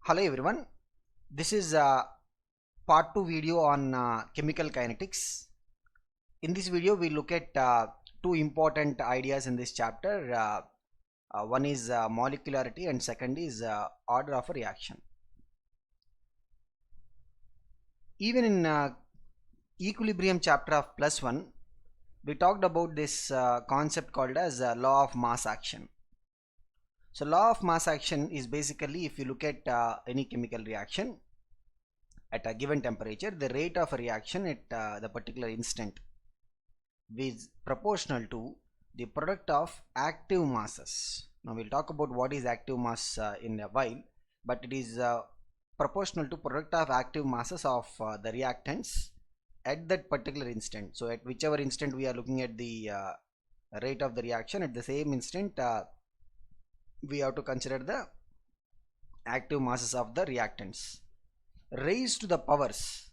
Hello everyone, this is part 2 video on chemical kinetics. In this video we look at two important ideas in this chapter. One is molecularity and second is order of a reaction. Even in equilibrium chapter of +1, we talked about this concept called as law of mass action. So law of mass action is basically, if you look at any chemical reaction at a given temperature, the rate of a reaction at the particular instant is proportional to the product of active masses. Now we'll talk about what is active mass in a while, but it is proportional to product of active masses of the reactants at that particular instant. So at whichever instant we are looking at the rate of the reaction, at the same instant we have to consider the active masses of the reactants raised to the powers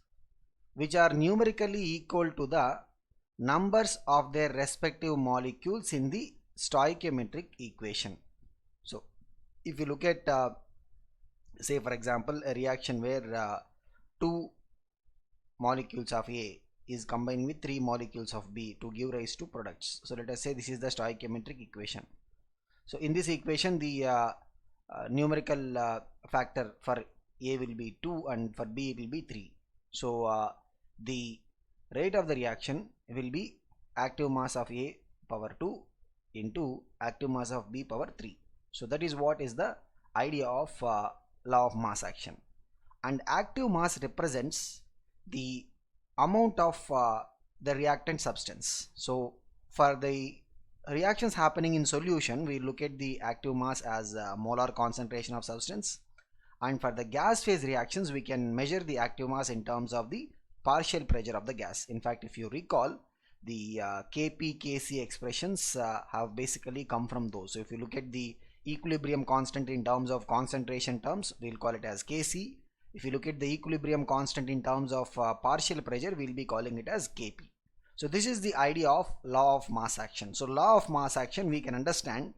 which are numerically equal to the numbers of their respective molecules in the stoichiometric equation. So if you look at say for example a reaction where two molecules of A is combining with three molecules of B to give rise to products. So let us say this is the stoichiometric equation. So in this equation the numerical factor for A will be 2 and for B will be 3. So the rate of the reaction will be active mass of A power 2 into active mass of B power 3. So that is what is the idea of law of mass action. And active mass represents the amount of the reactant substance. So for the reactions happening in solution, we look at the active mass as molar concentration of substance, and for the gas phase reactions we can measure the active mass in terms of the partial pressure of the gas. In fact, if you recall, the Kp Kc expressions have basically come from those. So if you look at the equilibrium constant in terms of concentration terms, we'll call it as Kc. If you look at the equilibrium constant in terms of partial pressure, we'll be calling it as Kp. So this is the idea of law of mass action. So law of mass action, we can understand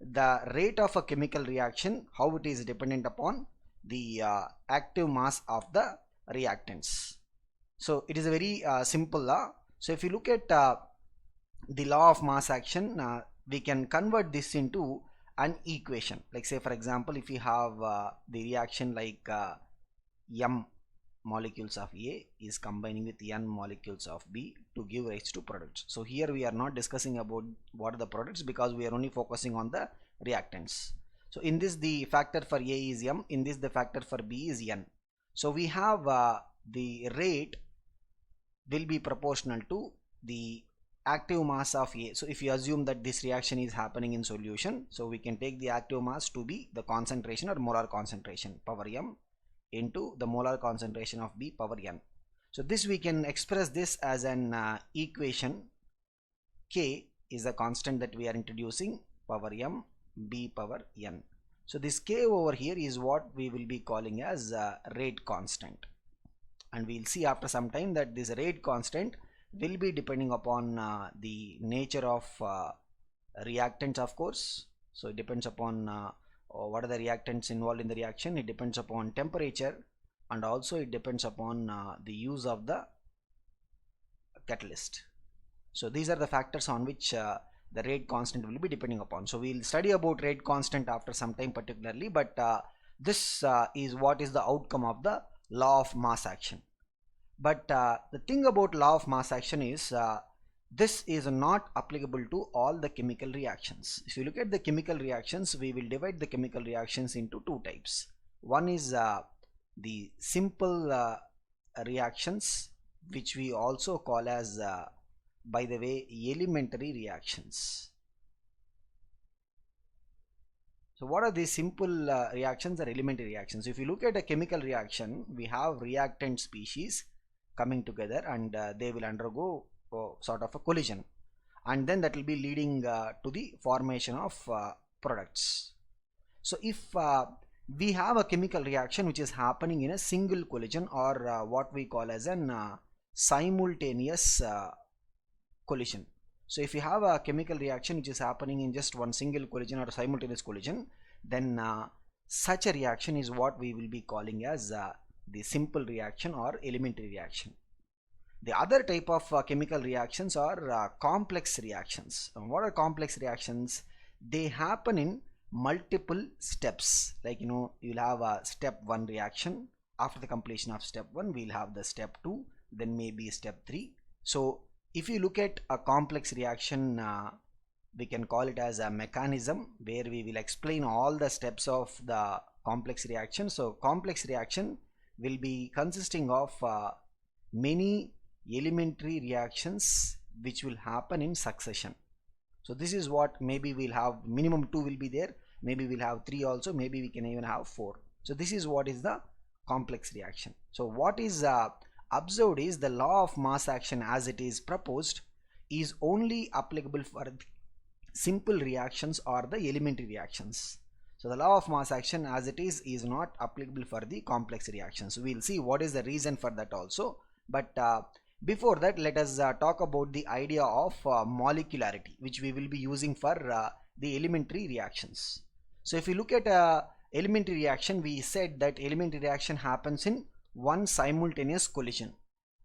the rate of a chemical reaction, how it is dependent upon the active mass of the reactants. So it is a very simple law. So if you look at the law of mass action, we can convert this into an equation. Like say for example, if you have the reaction like M molecules of A is combining with N molecules of B to give rise to products. So here we are not discussing about what are the products, because we are only focusing on the reactants. So in this the factor for A is M, in this the factor for B is N. So we have the rate will be proportional to the active mass of A. So if you assume that this reaction is happening in solution, so we can take the active mass to be the concentration or molar concentration power M into the molar concentration of B power N. So this we can express this as an equation. K is a constant that we are introducing, power M B power N. So this K over here is what we will be calling as rate constant, and we'll see after some time that this rate constant will be depending upon the nature of reactants, of course. So it depends upon what are the reactants involved in the reaction. It depends upon temperature, and also it depends upon the use of the catalyst. So these are the factors on which the rate constant will be depending upon. So we'll study about rate constant after some time particularly, but this is what is the outcome of the law of mass action. But the thing about law of mass action is this is not applicable to all the chemical reactions. If you look at the chemical reactions, we will divide the chemical reactions into two types. One is the simple reactions, which we also call as by the way elementary reactions. So what are these simple reactions or elementary reactions? If you look at a chemical reaction, we have reactant species coming together, and they will undergo sort of a collision, and then that will be leading to the formation of products. So if we have a chemical reaction which is happening in a single collision, or what we call as an simultaneous collision. So if you have a chemical reaction which is happening in just one single collision or simultaneous collision, then such a reaction is what we will be calling as the simple reaction or elementary reaction. The other type of chemical reactions are complex reactions. What are complex reactions? They happen in multiple steps. Like, you'll have a step 1 reaction. After the completion of step 1, we'll have the step 2, then maybe step 3. So if you look at a complex reaction, we can call it as a mechanism where we will explain all the steps of the complex reaction. So complex reaction will be consisting of many elementary reactions which will happen in succession. So this is what maybe we'll have minimum 2 will be there, maybe we'll have 3 also, maybe we can even have 4. So this is what is the complex reaction. So what is observed is the law of mass action as it is proposed is only applicable for simple reactions or the elementary reactions. So the law of mass action as it is not applicable for the complex reactions. We'll see what is the reason for that also. But before that, let us talk about the idea of molecularity, which we will be using for the elementary reactions. So if you look at elementary reaction, we said that elementary reaction happens in one simultaneous collision.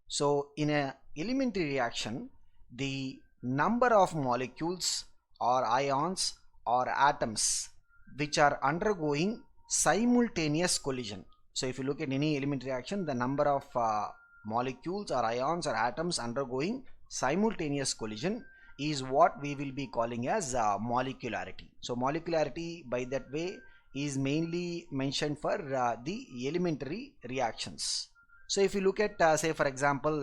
So in a elementary reaction, the number of molecules or ions or atoms which are undergoing simultaneous collision. So if you look at any elementary reaction, the number of molecules or ions or atoms undergoing simultaneous collision is what we will be calling as molecularity. So molecularity by that way is mainly mentioned for the elementary reactions. So if you look at say for example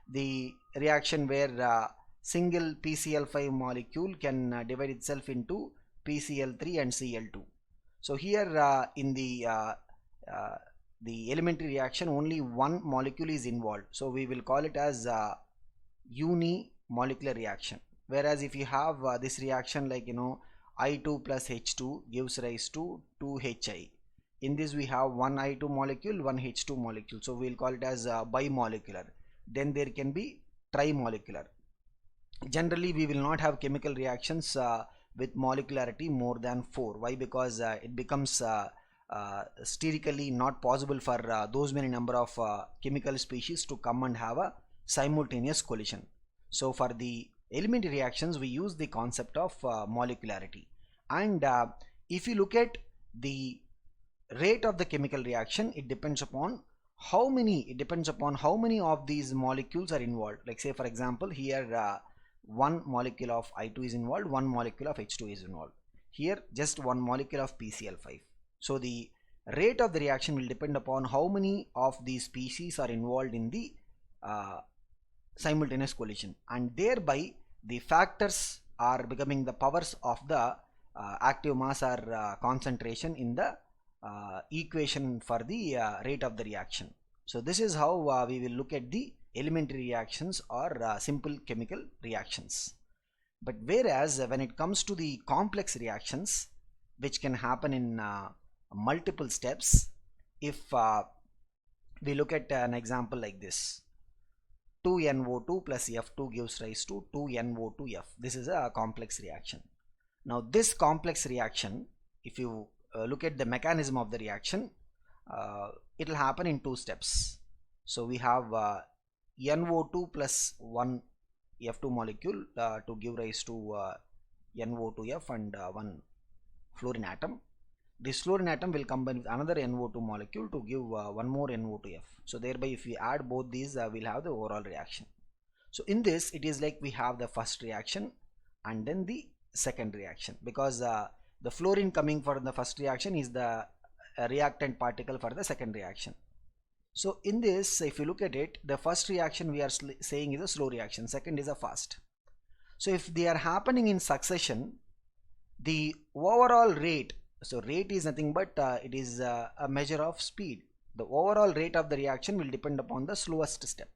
the reaction where single PCl5 molecule can divide itself into PCl3 and Cl2. So here in the elementary reaction only one molecule is involved, so we will call it as unimolecular reaction. Whereas if you have this reaction like I2 plus H2 gives rise to 2HI. In this we have one I2 molecule, one H2 molecule, so we will call it as bimolecular. Then there can be trimolecular. Generally we will not have chemical reactions with molecularity more than 4. Why? Because it becomes sterically not possible for those many number of chemical species to come and have a simultaneous collision. So for the elementary reactions we use the concept of molecularity. And if you look at the rate of the chemical reaction, it depends upon how many of these molecules are involved. Like say for example here one molecule of I2 is involved, one molecule of H2 is involved. Here just one molecule of PCl5. So the rate of the reaction will depend upon how many of these species are involved in the simultaneous collision, and thereby the factors are becoming the powers of the active mass or concentration in the equation for the rate of the reaction. So this is how we will look at the elementary reactions or simple chemical reactions. But whereas when it comes to the complex reactions which can happen in multiple steps, if we look at an example like this, 2NO2 plus F2 gives rise to 2NO2F. This is a complex reaction. Now this complex reaction, if you look at the mechanism of the reaction, it will happen in 2 steps. So we have NO2 plus 1 F2 molecule to give rise to NO2F and one fluorine atom. This fluorine atom will combine with another NO2 molecule to give one more NO2F. So thereby if we add both these we'll have the overall reaction. So in this it is like we have the first reaction and then the second reaction, because the fluorine coming for the first reaction is the reactant particle for the second reaction. So in this if you look at it, the first reaction we are saying is a slow reaction, second is a fast. So if they are happening in succession, the overall rate, so rate is nothing but it is a measure of speed. The overall rate of the reaction will depend upon the slowest step.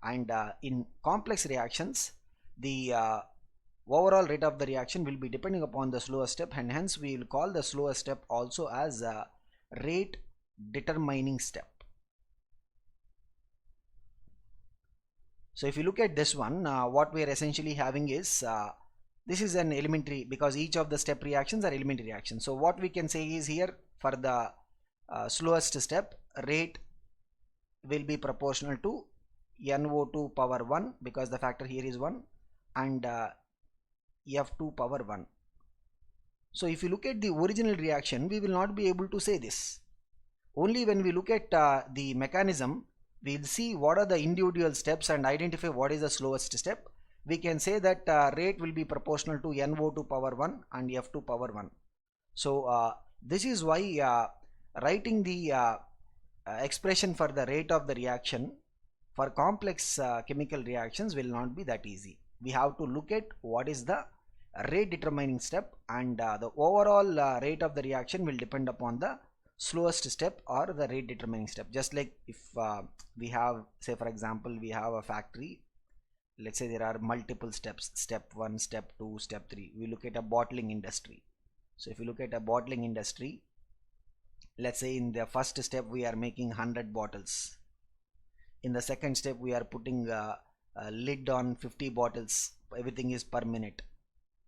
And in complex reactions, the overall rate of the reaction will be depending upon the slowest step, and hence we will call the slowest step also as a rate determining step. So if you look at this one, what we are essentially having is This is an elementary, because each of the step reactions are elementary reactions. So what we can say is, here for the slowest step, rate will be proportional to NO2 power 1, because the factor here is 1, and F2 power 1. So if you look at the original reaction, we will not be able to say this. Only when we look at the mechanism, we will see what are the individual steps and identify what is the slowest step. We can say that rate will be proportional to NO2 power 1 and F2 power 1. So this is why writing the expression for the rate of the reaction for complex chemical reactions will not be that easy. We have to look at what is the rate determining step, and the overall rate of the reaction will depend upon the slowest step or the rate determining step. Just like if we have, say for example, we have a factory, let's say there are multiple steps, step 1, step 2, step 3. We look at a bottling industry. So if you look at a bottling industry, let's say in the first step we are making 100 bottles. In the second step we are putting a lid on 50 bottles. Everything is per minute.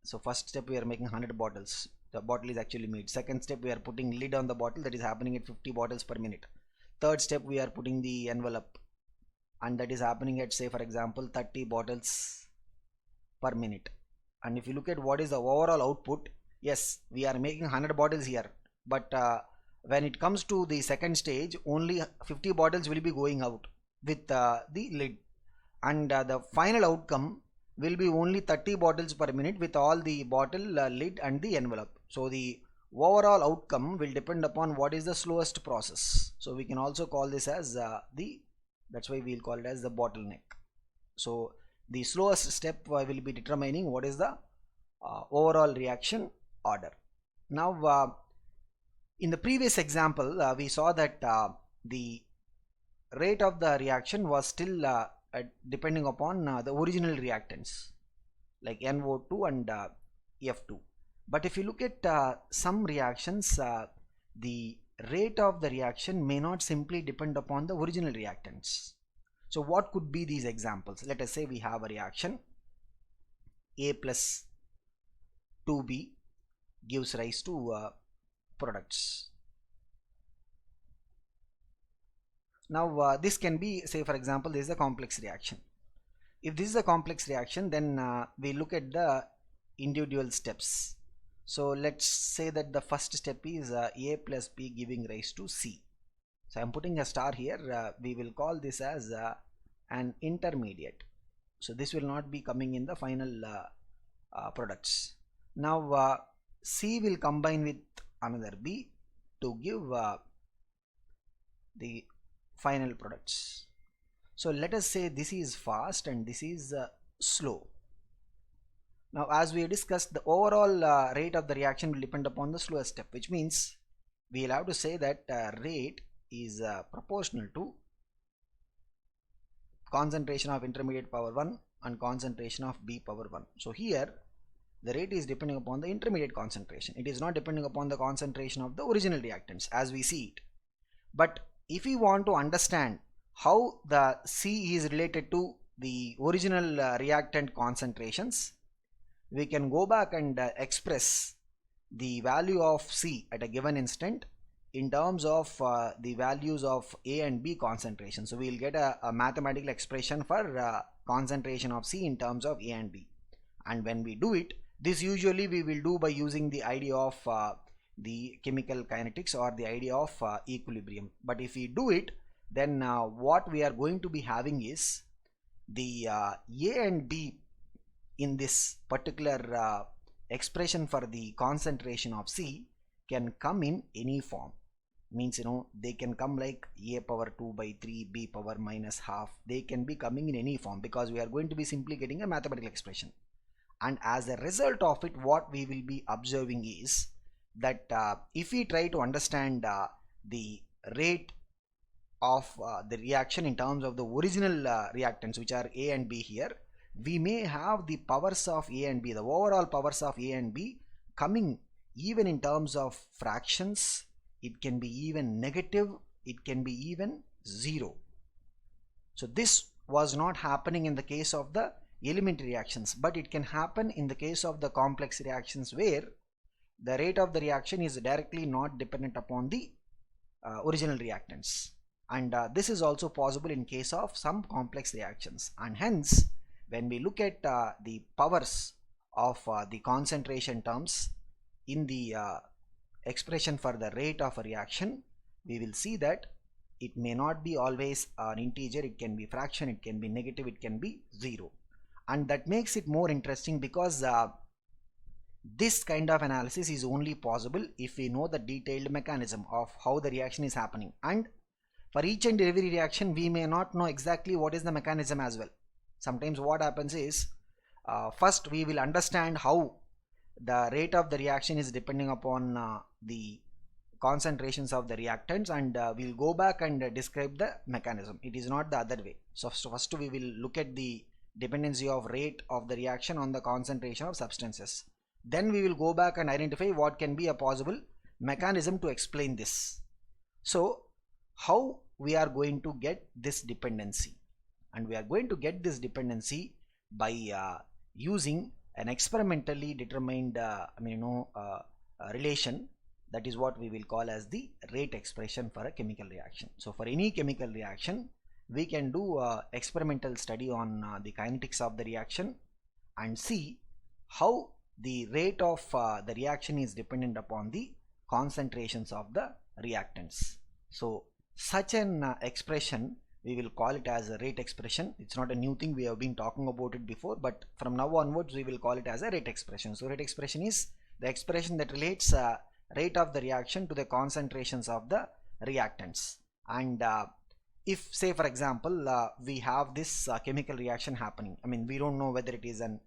So first step we are making 100 bottles. The bottle is actually made. Second step we are putting lid on the bottle, that is happening at 50 bottles per minute. Third step we are putting the envelope, and that is happening at, say for example, 30 bottles per minute. And if you look at what is the overall output, yes, we are making 100 bottles here, but when it comes to the second stage, only 50 bottles will be going out with the lid, and the final outcome will be only 30 bottles per minute with all the bottle, lid and the envelope. So the overall outcome will depend upon what is the slowest process. So we can also call this as that's why we'll call it as the bottleneck. So the slowest step will be determining what is the overall reaction order. Now in the previous example we saw that the rate of the reaction was still depending upon the original reactants like NO2 and F2. But if you look at some reactions, the rate of the reaction may not simply depend upon the original reactants. So what could be these examples? Let us say we have a reaction, A plus 2B gives rise to products. Now this can be, say for example, this is a complex reaction. If this is a complex reaction, then we look at the individual steps. So let's say that the first step is A plus B giving rise to C. So I'm putting a star here. We will call this as an intermediate. So this will not be coming in the final products. Now C will combine with another B to give the final products. So let us say this is fast and this is slow. Now as we discussed, the overall rate of the reaction will depend upon the slowest step, which means we will have to say that rate is proportional to concentration of intermediate power 1 and concentration of B power 1. So here the rate is depending upon the intermediate concentration. It is not depending upon the concentration of the original reactants as we see it. But if we want to understand how the C is related to the original reactant concentrations, we can go back and express the value of C at a given instant in terms of the values of A and B concentration. So we will get a mathematical expression for concentration of C in terms of A and B. And when we do it, this usually we will do by using the idea of the chemical kinetics or the idea of equilibrium. But if we do it, then what we are going to be having is the A and B in this particular expression for the concentration of C can come in any form. Means, they can come like A power 2 by 3, B power minus half. They can be coming in any form because we are going to be simply getting a mathematical expression. And as a result of it, what we will be observing is that if we try to understand the rate of the reaction in terms of the original reactants, which are A and B here, we may have the powers of A and B, the overall powers of A and B coming even in terms of fractions. It can be even negative, it can be even zero. So this was not happening in the case of the elementary reactions, but it can happen in the case of the complex reactions where the rate of the reaction is directly not dependent upon the original reactants, and this is also possible in case of some complex reactions. And hence when we look at the powers of the concentration terms in the expression for the rate of a reaction, we will see that it may not be always an integer, it can be fraction, it can be negative, it can be zero, and that makes it more interesting because this kind of analysis is only possible if we know the detailed mechanism of how the reaction is happening, and for each and every reaction we may not know exactly what is the mechanism as well. Sometimes what happens is first we will understand how the rate of the reaction is depending upon the concentrations of the reactants, and we'll go back and describe the mechanism. It is not the other way. So first we will look at the dependency of rate of the reaction on the concentration of substances. Then we will go back and identify what can be a possible mechanism to explain this. So how we are going to get this dependency? And we are going to get this dependency by using an experimentally determined relation, that is what we will call as the rate expression for a chemical reaction. So for any chemical reaction we can do experimental study on the kinetics of the reaction and see how the rate of the reaction is dependent upon the concentrations of the reactants. So such an expression we will call it as a rate expression. It's not a new thing, we have been talking about it before, but from now onwards we will call it as a rate expression. So rate expression is the expression that relates rate of the reaction to the concentrations of the reactants. And if say for example we have this chemical reaction happening, I mean we don't know whether it is an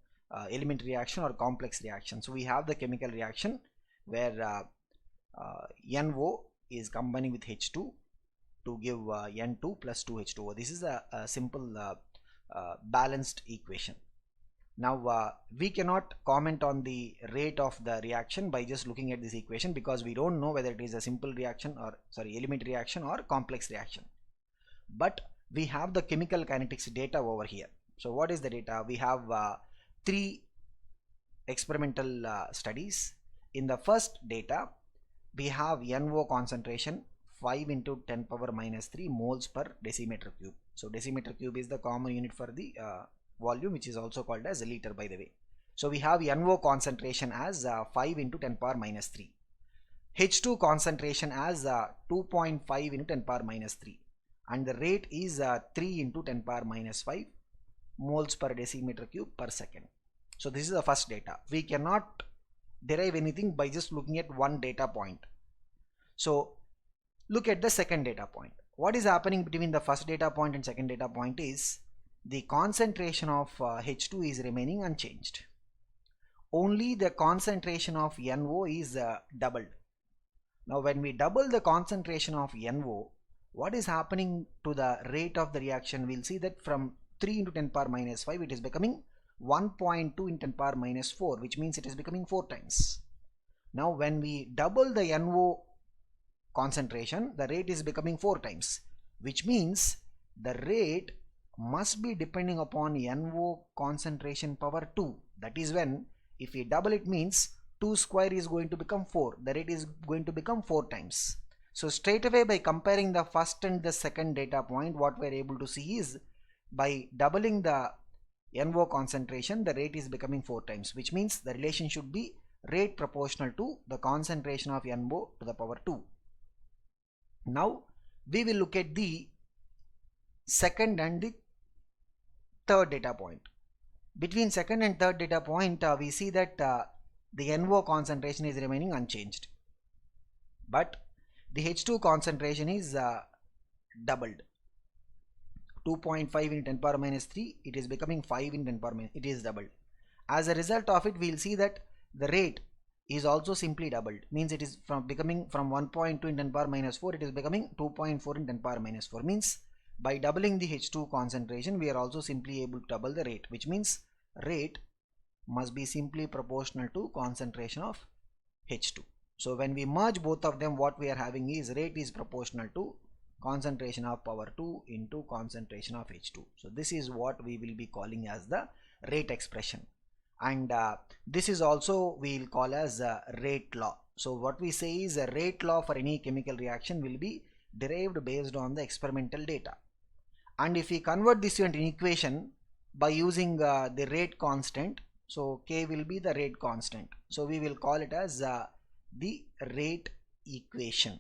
elementary reaction or complex reaction. So we have the chemical reaction where NO is combining with H2 to give N2 plus 2H2O. This is a simple balanced equation. Now we cannot comment on the rate of the reaction by just looking at this equation, because we don't know whether it is a simple reaction or elementary reaction or complex reaction. But we have the chemical kinetics data over here. So what is the data? We have 3 experimental studies. In the first data we have NO concentration 5 into 10 power minus 3 moles per decimeter cube. So decimeter cube is the common unit for the volume, which is also called as a liter, by the way. So we have NO concentration as 5 into 10 power minus 3, H2 concentration as 2.5 into 10 power minus 3, and the rate is 3 into 10 power minus 5 moles per decimeter cube per second. So this is the first data. We cannot derive anything by just looking at one data point. So look at the second data point. What is happening between the first data point and second data point is the concentration of H2 is remaining unchanged. Only the concentration of NO is doubled. Now when we double the concentration of NO, what is happening to the rate of the reaction? We'll see that from 3 into 10 power minus 5 it is becoming 1.2 into 10 power minus 4, which means it is becoming 4 times. Now when we double the NO concentration, the rate is becoming 4 times, which means the rate must be depending upon NO concentration power 2. That is when if we double it means 2 square is going to become 4. The rate is going to become 4 times. So straight away by comparing the first and the second data point, what we are able to see is by doubling the NO concentration, the rate is becoming 4 times, which means the relation should be rate proportional to the concentration of NO to the power 2. Now we will look at the second and the third data point. Between second and third data point we see that the NO concentration is remaining unchanged, but the H2 concentration is doubled. 2.5 into 10 power minus 3, it is becoming 5 in 10 power minus, it is doubled. As a result of it, we will see that the rate is also simply doubled, means it is becoming from 1.2 in 10 power minus 4, it is becoming 2.4 in 10 power minus 4. Means by doubling the H2 concentration, we are also simply able to double the rate, which means rate must be simply proportional to concentration of H2. So when we merge both of them, what we are having is rate is proportional to concentration of power 2 into concentration of H2. So this is what we will be calling as the rate expression, and this is also we'll call as a rate law. So what we say is a rate law for any chemical reaction will be derived based on the experimental data, and if we convert this into an equation by using the rate constant, so K will be the rate constant, so we will call it as the rate equation.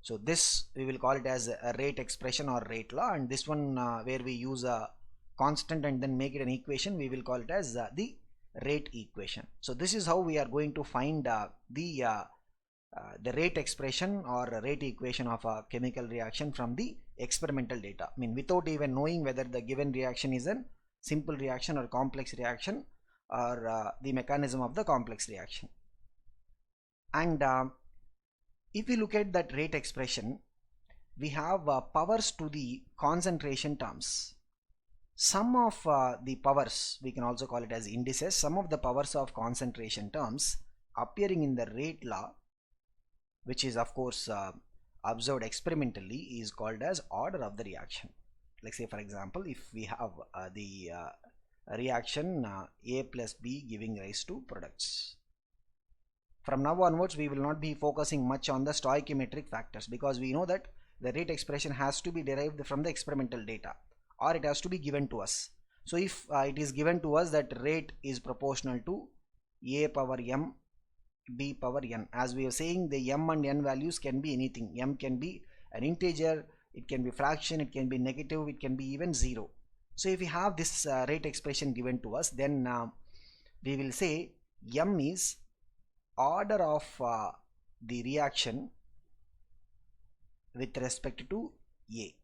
So this we will call it as a rate expression or rate law, and this one where we use a constant and then make it an equation, we will call it as the rate equation. So this is how we are going to find the rate expression or rate equation of a chemical reaction from the experimental data. I mean, without even knowing whether the given reaction is a simple reaction or complex reaction, or the mechanism of the complex reaction. And if we look at that rate expression, we have powers to the concentration terms. Some of the powers, we can also call it as indices, some of the powers of concentration terms appearing in the rate law, which is of course observed experimentally, is called as order of the reaction. Like say for example, if we have the reaction A plus B giving rise to products. From now onwards, we will not be focusing much on the stoichiometric factors, because we know that the rate expression has to be derived from the experimental data, or it has to be given to us. So if it is given to us that rate is proportional to A power m B power n, as we are saying, the m and n values can be anything. M can be an integer, it can be fraction, it can be negative, it can be even 0. So if we have this rate expression given to us, then we will say m is order of the reaction with respect to A,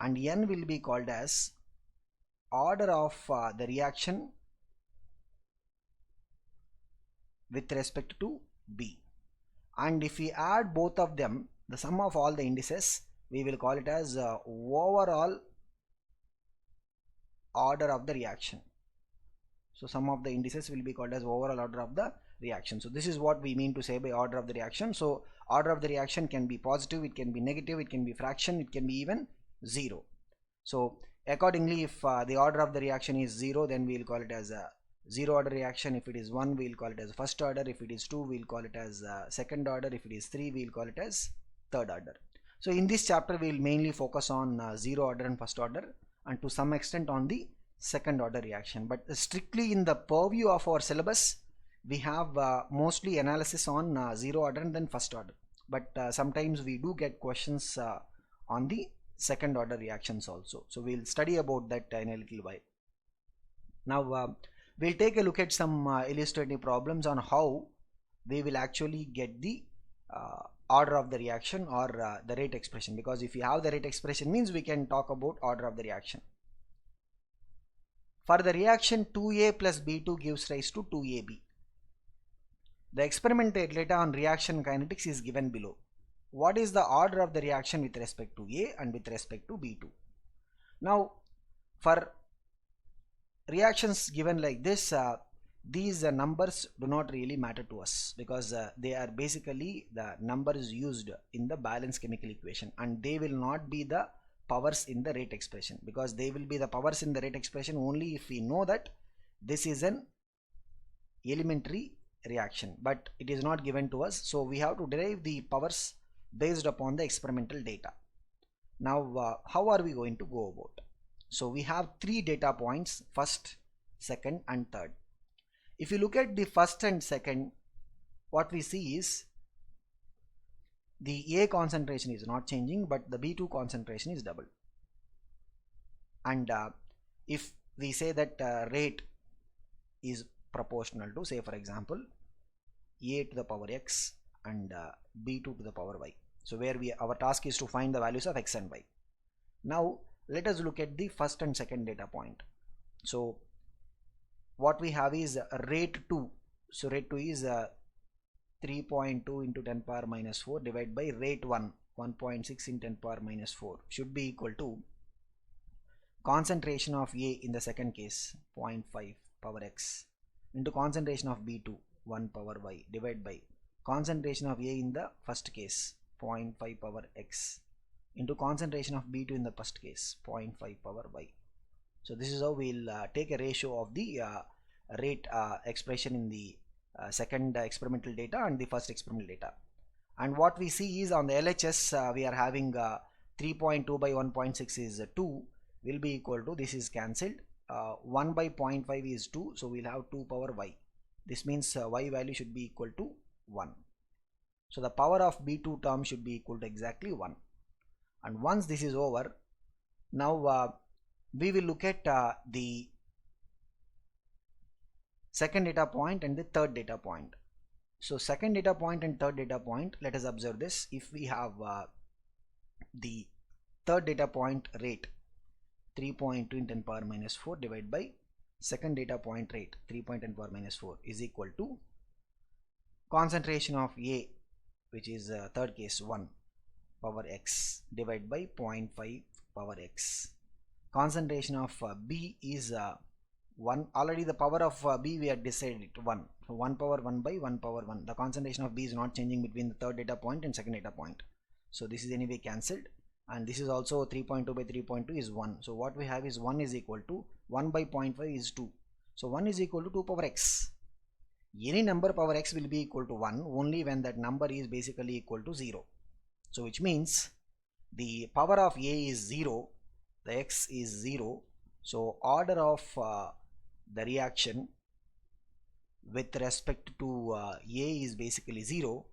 and n will be called as order of the reaction with respect to B. And if we add both of them, the sum of all the indices, we will call it as overall order of the reaction. So sum of the indices will be called as overall order of the reaction. So this is what we mean to say by order of the reaction. So order of the reaction can be positive, it can be negative, it can be fraction, it can be even 0. So accordingly, if the order of the reaction is 0, then we will call it as a 0 order reaction. If it is 1, we will call it as first order. If it is 2, we will call it as second order. If it is 3, we will call it as third order. So in this chapter, we will mainly focus on 0 order and first order, and to some extent on the second order reaction. But strictly in the purview of our syllabus, we have mostly analysis on 0 order and then first order. But sometimes we do get questions on the second order reactions also. So we'll study about that in a little while. Now we'll take a look at some illustrative problems on how we will actually get the order of the reaction or the rate expression, because if you have the rate expression, means we can talk about order of the reaction. For the reaction 2A plus B2 gives rise to 2AB. The experimental data on reaction kinetics is given below. What is the order of the reaction with respect to A and with respect to B2? Now for reactions given like this, these numbers do not really matter to us, because they are basically the numbers used in the balanced chemical equation, and they will not be the powers in the rate expression, because they will be the powers in the rate expression only if we know that this is an elementary reaction, but it is not given to us, so we have to derive the powers based upon the experimental data. Now how are we going to go about? So we have 3 data points, first, second and third. If you look at the first and second, what we see is the A concentration is not changing, but the B2 concentration is double. And if we say that rate is proportional to, say for example, A to the power x and B2 to the power y. So where our task is to find the values of x and y. Now let us look at the first and second data point. So what we have is rate 2. So rate 2 is 3.2 into 10 power minus 4 divided by rate 1, 1.6 in 10 power minus 4, should be equal to concentration of A in the second case 0.5 power x into concentration of B2 1 power y divided by concentration of A in the first case 0.5 power x into concentration of B2 in the first case 0.5 power y. So this is how we'll take a ratio of the rate expression in the second experimental data and the first experimental data. And what we see is on the LHS we are having 3.2 by 1.6 is 2 will be equal to, this is cancelled, 1 by 0.5 is 2, so we'll have 2 power y. This means y value should be equal to 1. So the power of B2 term should be equal to exactly 1. And once this is over, now we will look at the second data point and the third data point. So second data point and third data point, let us observe this. If we have the third data point rate 3.2 in 10 power minus 4 divided by second data point rate 3.10 power minus 4 is equal to concentration of A, which is third case 1 power x divided by 0.5 power x. Concentration of B is 1. Already the power of B we had decided it 1. So 1 power 1 by 1 power 1. The concentration of B is not changing between the third data point and second data point. So this is anyway cancelled, and this is also 3.2 by 3.2 is 1. So what we have is 1 is equal to 1 by 0.5 is 2. So 1 is equal to 2 power x. Any number power x will be equal to 1 only when that number is basically equal to 0. So which means the power of A is 0, the x is 0. So order of the reaction with respect to A is basically 0,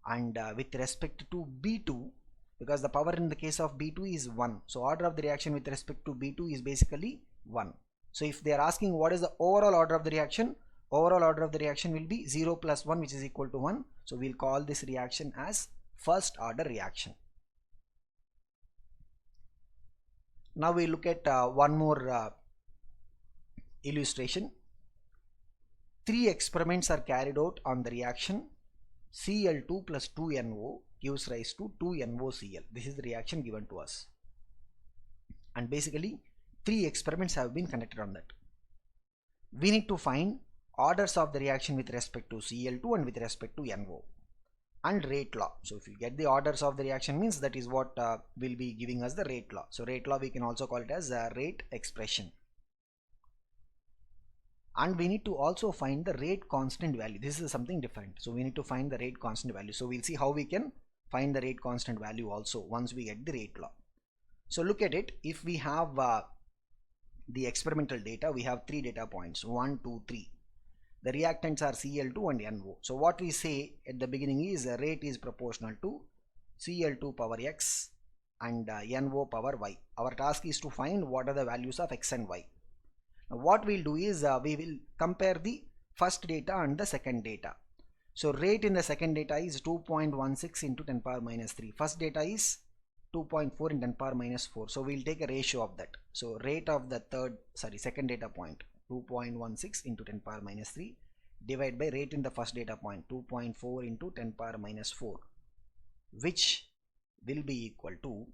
and with respect to B2, because the power in the case of B2 is 1, so order of the reaction with respect to B2 is basically 1. So if they are asking what is the overall order of the reaction, overall order of the reaction will be 0 plus 1, which is equal to 1. So we'll call this reaction as first order reaction. Now we look at one more illustration. 3 experiments are carried out on the reaction Cl2 plus 2NO gives rise to 2NOCl. This is the reaction given to us, and basically 3 experiments have been conducted on that. We need to find orders of the reaction with respect to Cl2 and with respect to NO, and rate law. So if you get the orders of the reaction, means that is what will be giving us the rate law. So rate law we can also call it as a rate expression. And we need to also find the rate constant value. This is something different. So we need to find the rate constant value. So we'll see how we can find the rate constant value also once we get the rate law. So look at it. If we have the experimental data, we have 3 data points, 1, 2, 3. The reactants are Cl2 and NO. So what we say at the beginning is the rate is proportional to Cl2 power x and NO power y. Our task is to find what are the values of x and y. Now what we'll do is we will compare the first data and the second data. So rate in the second data is 2.16 into 10 power minus 3. First data is 2.4 in 10 power minus 4. So we'll take a ratio of that. So rate of the second data point 2.16 into 10 power minus 3 divided by rate in the first data point 2.4 into 10 power minus 4, which will be equal to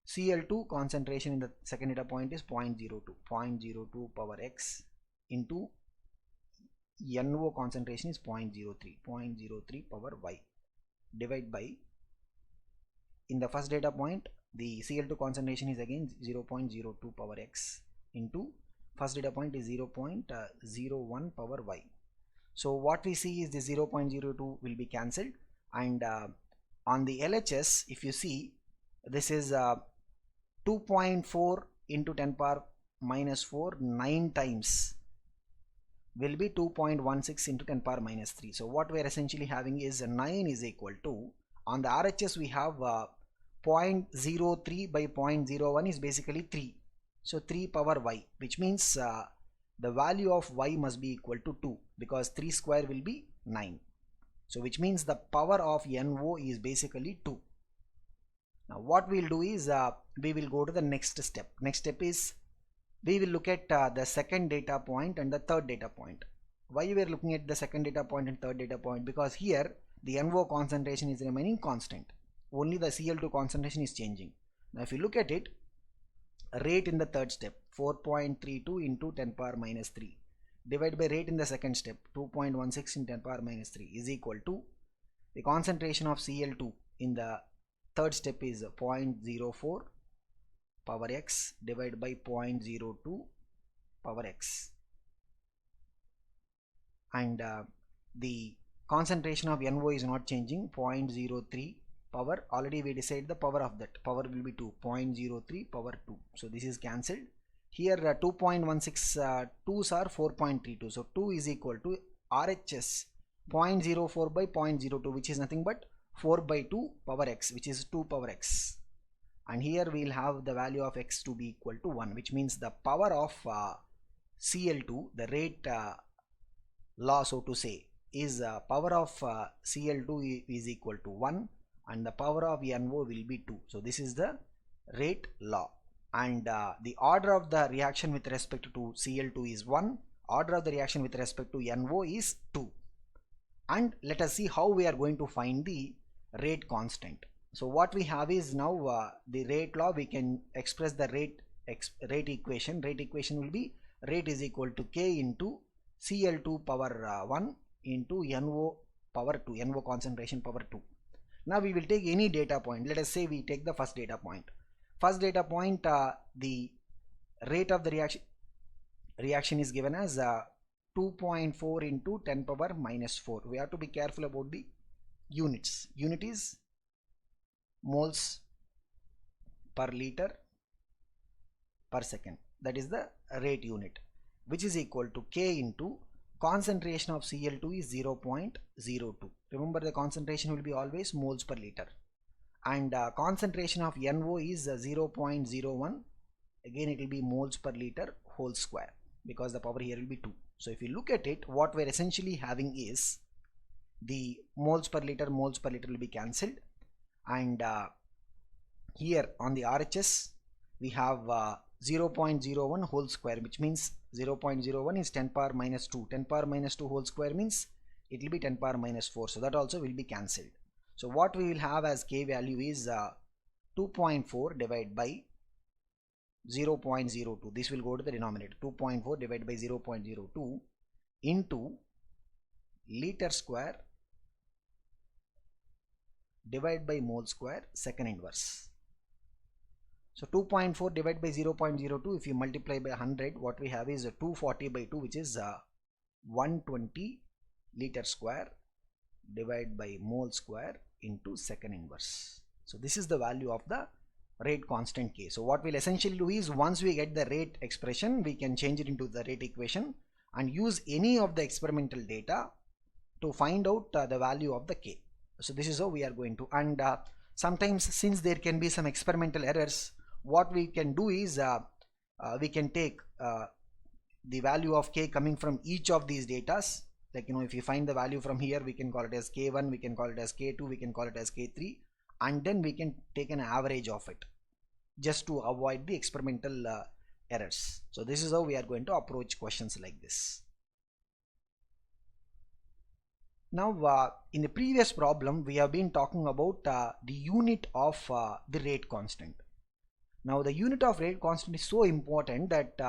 Cl2 concentration in the second data point is 0.02 power x into NO concentration is 0.03 power y divided by, in the first data point the Cl2 concentration is again 0.02 power x into first data point is 0.01 power y. So what we see is the 0.02 will be cancelled, and on the LHS if you see, this is 2.4 into 10 power minus 4 9 times will be 2.16 into 10 power minus 3. So what we are essentially having is 9 is equal to, on the RHS we have 0.03 by 0.01 is basically 3. So 3 power y, which means the value of y must be equal to 2, because 3 square will be 9. So which means the power of NO is basically 2. Now what we'll do is we will go to the next step. Next step is we will look at the second data point and the third data point. Why we are looking at the second data point and third data point? Because here the NO concentration is remaining constant. Only the Cl2 concentration is changing. Now if you look at it, rate in the third step 4.32 into 10 power minus 3 divided by rate in the second step 2.16 in 10 power minus 3 is equal to the concentration of Cl2 in the third step is 0.04 power x divided by 0.02 power x, and the concentration of NO is not changing, 0.03 power, already we decided the power of that, power will be 2, 0.03 power 2, so this is cancelled. Here 2.16 2s are 4.32, so 2 is equal to RHS 0.04 by 0.02, which is nothing but 4 by 2 power x, which is 2 power x, and here we will have the value of x to be equal to 1, which means the power of Cl2, the rate law, so to say, is power of Cl2 is equal to 1 and the power of NO will be 2. So this is the rate law, and the order of the reaction with respect to Cl2 is 1, order of the reaction with respect to NO is 2. And let us see how we are going to find the rate constant. So what we have is now the rate law, we can express the rate equation. Rate equation will be rate is equal to K into Cl2 power 1 into NO power 2, NO concentration power 2. Now we will take any data point. Let us say we take the first data point. First data point, the rate of the reaction is given as 2.4 into 10 power minus 4. We have to be careful about the units. Unit is moles per liter per second. That is the rate unit, which is equal to K into concentration of Cl2 is 0.02. Remember, the concentration will be always moles per liter, and concentration of NO is 0.01. Again it will be moles per liter whole square, because the power here will be 2. So if you look at it, what we're essentially having is the moles per liter will be cancelled, and here on the RHS we have 0.01 whole square, which means 0.01 is 10 power minus 2. 10 power minus 2 whole square means it will be 10 power minus 4, so that also will be cancelled. So what we will have as K value is 2.4 divided by 0.02. This will go to the denominator. 2.4 divided by 0.02 into liter square divided by mole square second inverse. So 2.4 divided by 0.02, if you multiply by 100, what we have is 240 by 2, which is 120 liter square divided by mole square into second inverse. So this is the value of the rate constant K. So what we'll essentially do is, once we get the rate expression, we can change it into the rate equation and use any of the experimental data to find out the value of the K. So this is how we are going to, and sometimes since there can be some experimental errors, what we can do is we can take the value of K coming from each of these datas. Like, if you find the value from here, we can call it as K1, we can call it as K2, we can call it as K3, and then we can take an average of it just to avoid the experimental errors. So this is how we are going to approach questions like this. Now in the previous problem we have been talking about the unit of the rate constant. Now the unit of rate constant is so important that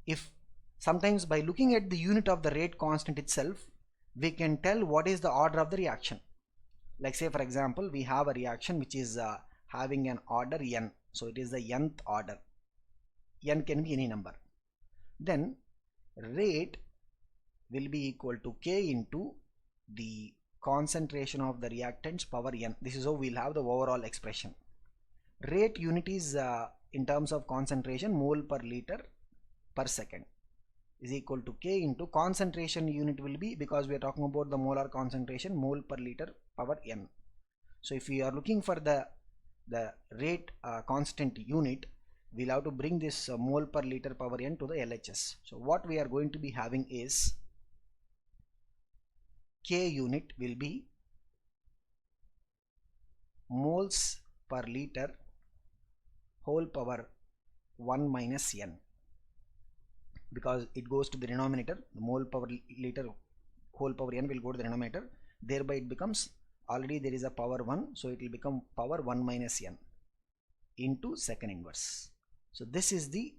if sometimes by looking at the unit of the rate constant itself, we can tell what is the order of the reaction. Like, say for example, we have a reaction which is having an order n, so it is the nth order. N can be any number. Then rate will be equal to K into the concentration of the reactants power n. This is how we'll have the overall expression. Rate unit is in terms of concentration, mole per liter per second, is equal to K into concentration unit will be, because we are talking about the molar concentration, mole per liter power n. So if we are looking for the rate constant unit, we'll have to bring this mole per liter power n to the LHS. So what we are going to be having is K unit will be moles per liter whole power 1 minus n, because it goes to the denominator. The mole power liter whole power n will go to the denominator, thereby it becomes, already there is a power 1, so it will become power 1 minus n into second inverse. So this is the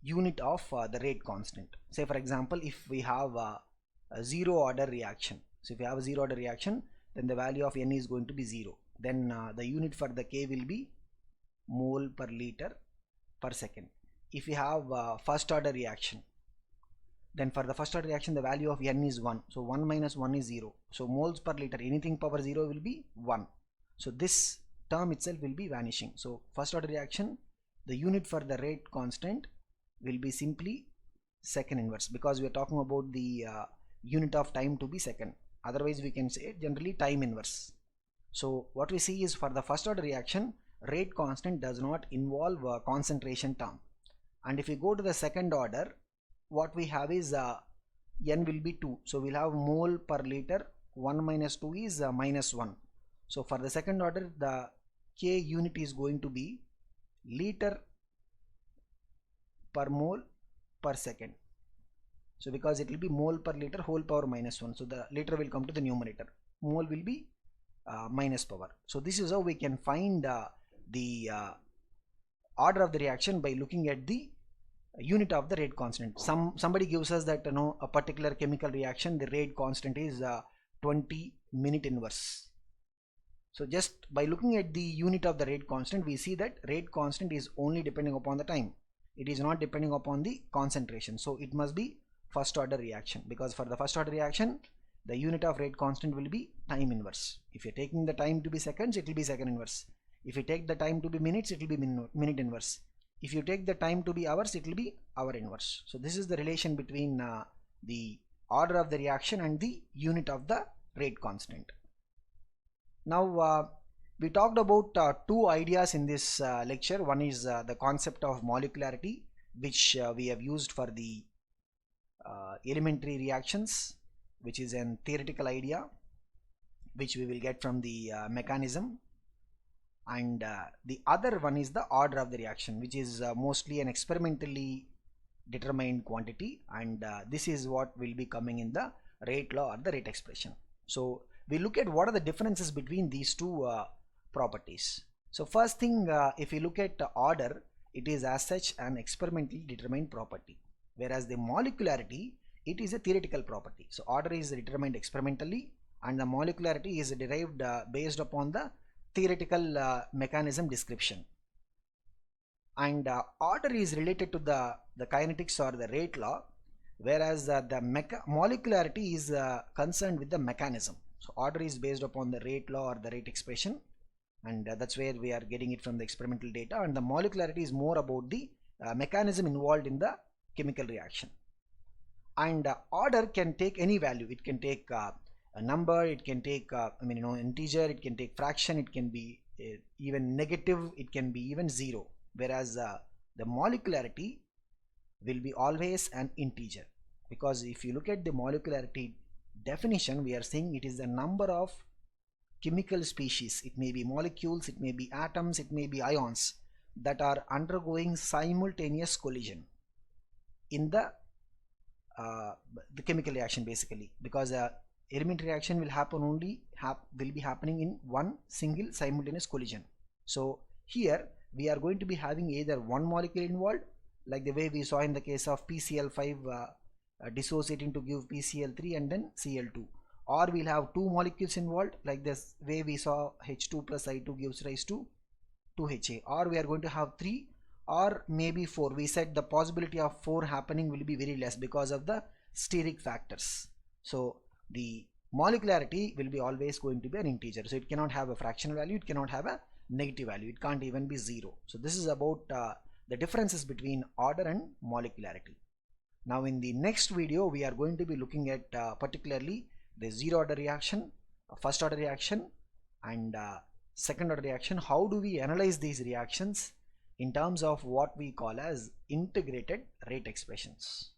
unit of the rate constant. Say for example, if we have a zero order reaction, so if you have a zero order reaction, then the value of n is going to be 0. then the unit for the K will be mole per liter per second. If you have first order reaction, then for the first order reaction the value of N is 1, so 1 minus 1 is 0, so moles per liter, anything power 0 will be 1, so this term itself will be vanishing. So first order reaction, the unit for the rate constant will be simply second inverse, because we are talking about the unit of time to be second, otherwise we can say generally time inverse. So what we see is for the first order reaction, rate constant does not involve a concentration term, and if we go to the second order, what we have is N will be 2, so we'll have mole per liter, 1 minus 2 is minus 1. So for the second order, the K unit is going to be liter per mole per second. So because it will be mole per liter whole power minus 1, so the liter will come to the numerator, mole will be minus power. So this is how we can find the order of the reaction by looking at the unit of the rate constant. Somebody gives us that a particular chemical reaction, the rate constant is 20 minute inverse. So just by looking at the unit of the rate constant, we see that rate constant is only depending upon the time, it is not depending upon the concentration. So it must be first order reaction, because for the first order reaction the unit of rate constant will be time inverse. If you're taking the time to be seconds, it will be second inverse. If you take the time to be minutes, it will be minute inverse. If you take the time to be hours, it will be hour inverse. So this is the relation between the order of the reaction and the unit of the rate constant. Now we talked about two ideas in this lecture. One is the concept of molecularity, which we have used for the elementary reactions, which is a theoretical idea which we will get from the mechanism, and the other one is the order of the reaction, which is mostly an experimentally determined quantity, and this is what will be coming in the rate law or the rate expression. So we look at what are the differences between these two properties. So first thing, if you look at order, it is as such an experimentally determined property, whereas the molecularity, it is a theoretical property. So order is determined experimentally and the molecularity is derived based upon the theoretical mechanism description. And order is related to the kinetics or the rate law, whereas the molecularity is concerned with the mechanism. So order is based upon the rate law or the rate expression, and that's where we are getting it from the experimental data, and the molecularity is more about the mechanism involved in the chemical reaction. And order can take any value. It can take a number, it can take integer, it can take fraction, it can be even negative, it can be even zero, whereas the molecularity will be always an integer, because if you look at the molecularity definition, we are saying it is the number of chemical species, it may be molecules, it may be atoms, it may be ions, that are undergoing simultaneous collision in the chemical reaction, basically, because elementary reaction will happen only will be happening in one single simultaneous collision. So here we are going to be having either one molecule involved, like the way we saw in the case of PCl5 dissociating to give PCl3 and then Cl2, or we'll have two molecules involved, like this way we saw H2 plus I2 gives rise to 2HA, or we are going to have 3 or maybe 4. We said the possibility of 4 happening will be very less because of the steric factors. So the molecularity will be always going to be an integer, so it cannot have a fractional value, it cannot have a negative value, it can't even be 0. So this is about the differences between order and molecularity. Now in the next video we are going to be looking at particularly the zero order reaction, first order reaction and second order reaction. How do we analyze these reactions in terms of what we call as integrated rate expressions?